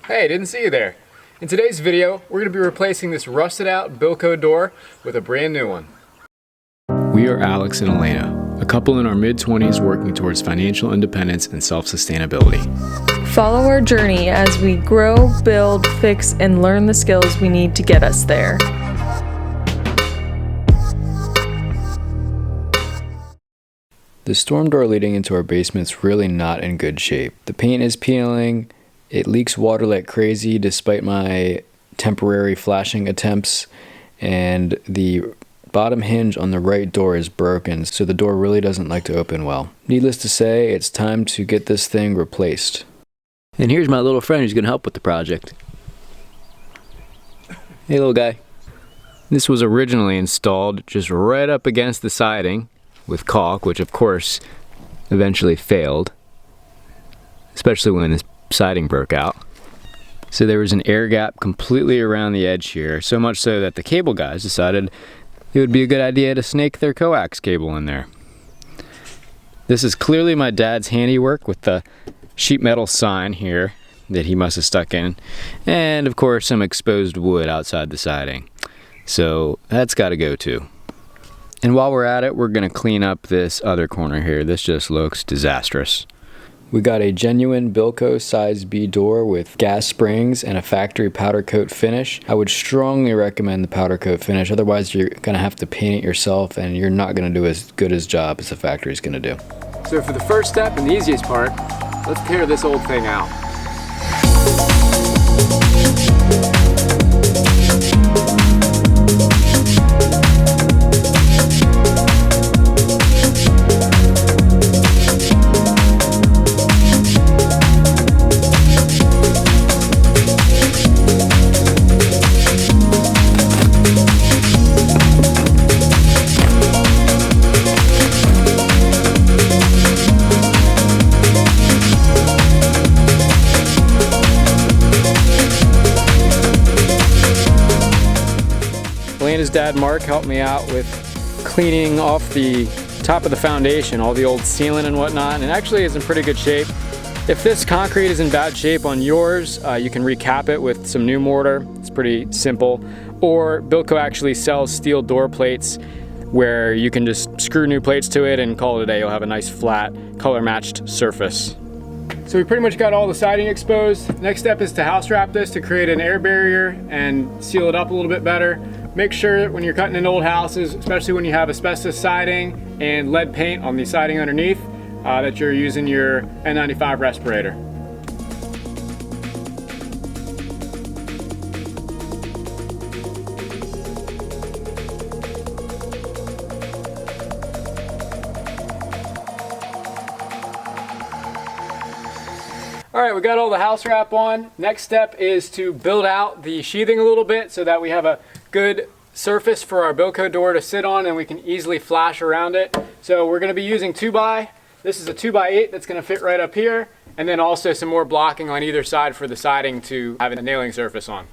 Hey, didn't see you there. In today's video, we're going to be replacing this rusted out Bilco door with a brand new one. We are Alex and Elaina, a couple in our mid-20s working towards financial independence and self-sustainability. Follow our journey as we grow, build, fix, and learn the skills we need to get us there. The storm door leading into our basement's really not in good shape. The paint is peeling. It leaks water like crazy despite my temporary flashing attempts, and the bottom hinge on the right door is broken, so the door really doesn't like to open well. Needless to say, it's time to get this thing replaced. And here's my little friend who's going to help with the project. Hey, little guy. This was originally installed just right up against the siding with caulk, which of course eventually failed, especially when this siding broke out. So there was an air gap completely around the edge here, so much so that the cable guys decided it would be a good idea to snake their coax cable in there. This is clearly my dad's handiwork with the sheet metal sign here that he must have stuck in, and of course some exposed wood outside the siding. So that's got to go too. And while we're at it, we're going to clean up this other corner here. This just looks disastrous. We got a genuine Bilco Size B door with gas springs and a factory powder coat finish. I would strongly recommend the powder coat finish, otherwise you're going to have to paint it yourself and you're not going to do as good a job as the factory's going to do. So for the first step and the easiest part, let's tear this old thing out. Elaina's dad Mark helped me out with cleaning off the top of the foundation, all the old sealant and whatnot, and actually is in pretty good shape. If this concrete is in bad shape on yours, you can recap it with some new mortar. It's pretty simple. Or Bilco actually sells steel door plates where you can just screw new plates to it and call it a day. You'll have a nice flat color matched surface. So we pretty much got all the siding exposed. Next step is to house wrap this to create an air barrier and seal it up a little bit better. Make sure that when you're cutting in old houses, especially when you have asbestos siding and lead paint on the siding underneath, that you're using your N95 respirator. All right, we got all the house wrap on. Next step is to build out the sheathing a little bit so that we have a good surface for our Bilco door to sit on and we can easily flash around it. So we're going to be using 2x. This is a 2x8 that's going to fit right up here, and then also some more blocking on either side for the siding to have a nailing surface on.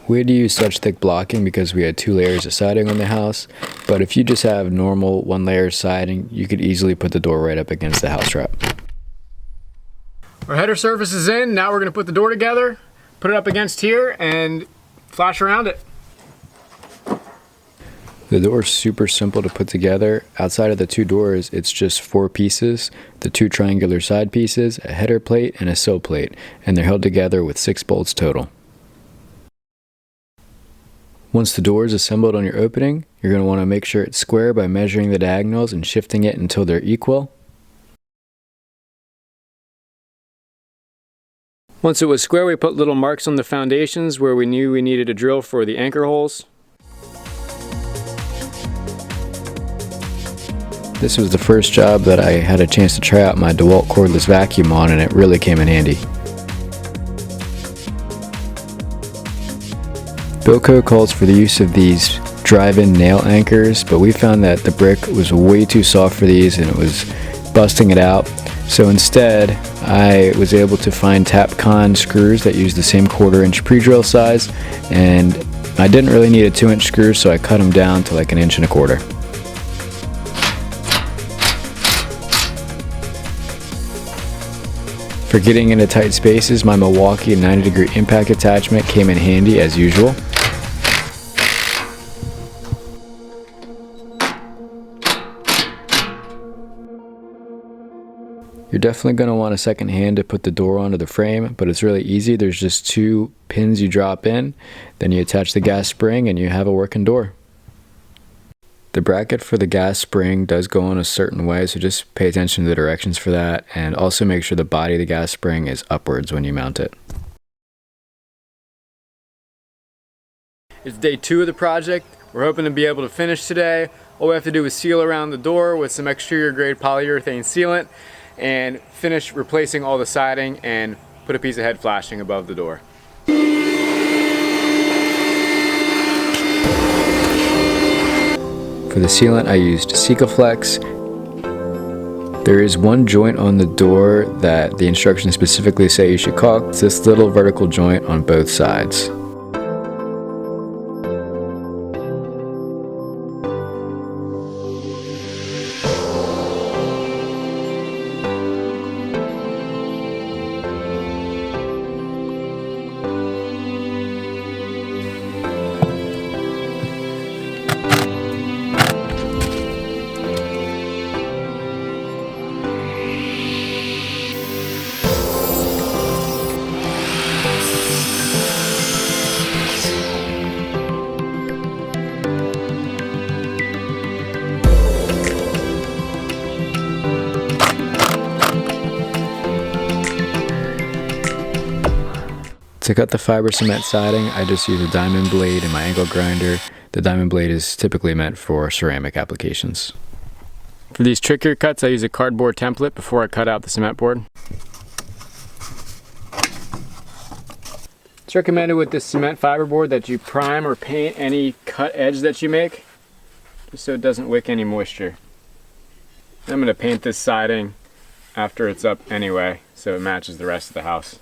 We had to use such thick blocking because we had 2 layers of siding on the house, but if you just have normal 1-layer siding, you could easily put the door right up against the house wrap. Our header surface is in. Now we're going to put the door together, put it up against here, and flash around it. The door is super simple to put together. Outside of the 2 doors, it's just 4 pieces, the 2 triangular side pieces, a header plate, and a sill plate, and they're held together with 6 bolts total. Once the door is assembled on your opening, you're going to want to make sure it's square by measuring the diagonals and shifting it until they're equal. Once it was square, we put little marks on the foundations where we knew we needed a drill for the anchor holes. This was the first job that I had a chance to try out my DeWalt cordless vacuum on, and it really came in handy. Bilco calls for the use of these drive-in nail anchors, but we found that the brick was way too soft for these and it was busting it out. So instead, I was able to find Tapcon screws that use the same 1/4-inch pre-drill size, and I didn't really need a 2-inch screw, so I cut them down to like 1 1/4 inches. For getting into tight spaces, my Milwaukee 90-degree impact attachment came in handy as usual. You're definitely going to want a second hand to put the door onto the frame, but it's really easy. There's just 2 pins you drop in, then you attach the gas spring and you have a working door. The bracket for the gas spring does go in a certain way, so just pay attention to the directions for that, and also make sure the body of the gas spring is upwards when you mount it. It's day 2 of the project. We're hoping to be able to finish today. All we have to do is seal around the door with some exterior grade polyurethane sealant and finish replacing all the siding and put a piece of head flashing above the door. For the sealant, I used Sikaflex. There is one joint on the door that the instructions specifically say you should caulk. It's this little vertical joint on both sides. To cut the fiber cement siding, I just use a diamond blade and my angle grinder. The diamond blade is typically meant for ceramic applications. For these trickier cuts, I use a cardboard template before I cut out the cement board. It's recommended with this cement fiberboard that you prime or paint any cut edge that you make, just so it doesn't wick any moisture. I'm going to paint this siding after it's up anyway, so it matches the rest of the house.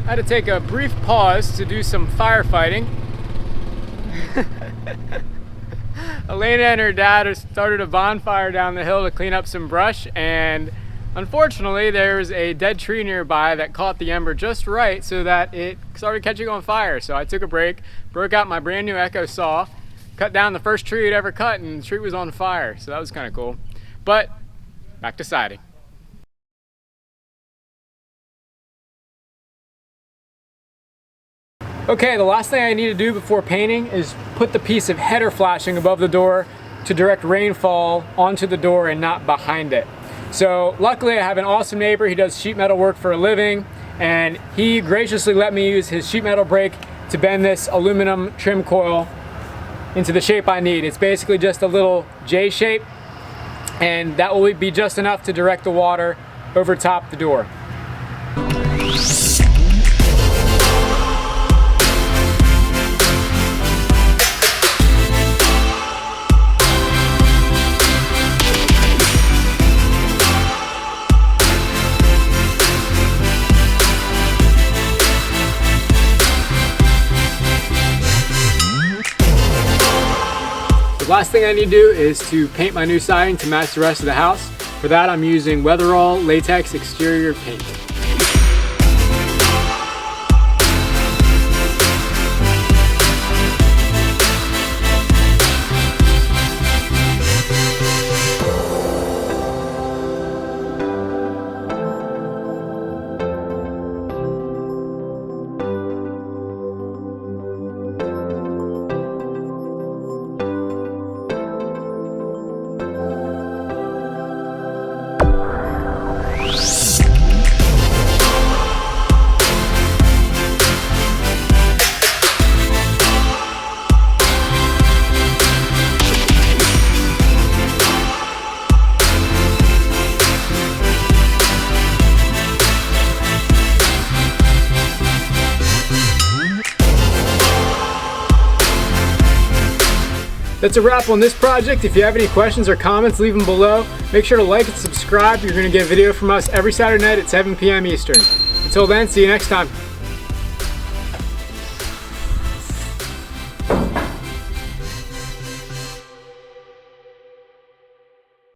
I had to take a brief pause to do some firefighting. Elaina and her dad started a bonfire down the hill to clean up some brush, and unfortunately there was a dead tree nearby that caught the ember just right so that it started catching on fire. So I took a break, broke out my brand new Echo saw, cut down the first tree I'd ever cut, and the tree was on fire. So that was kind of cool. But back to siding. Okay, the last thing I need to do before painting is put the piece of header flashing above the door to direct rainfall onto the door and not behind it. So luckily I have an awesome neighbor. He does sheet metal work for a living, and he graciously let me use his sheet metal brake to bend this aluminum trim coil into the shape I need. It's basically just a little J shape, and that will be just enough to direct the water over top the door. The last thing I need to do is to paint my new siding to match the rest of the house. For that, I'm using Weatherall latex exterior paint. That's a wrap on this project. If you have any questions or comments, leave them below. Make sure to like and subscribe. You're going to get a video from us every Saturday night at 7 p.m. Eastern. Until then, see you next time.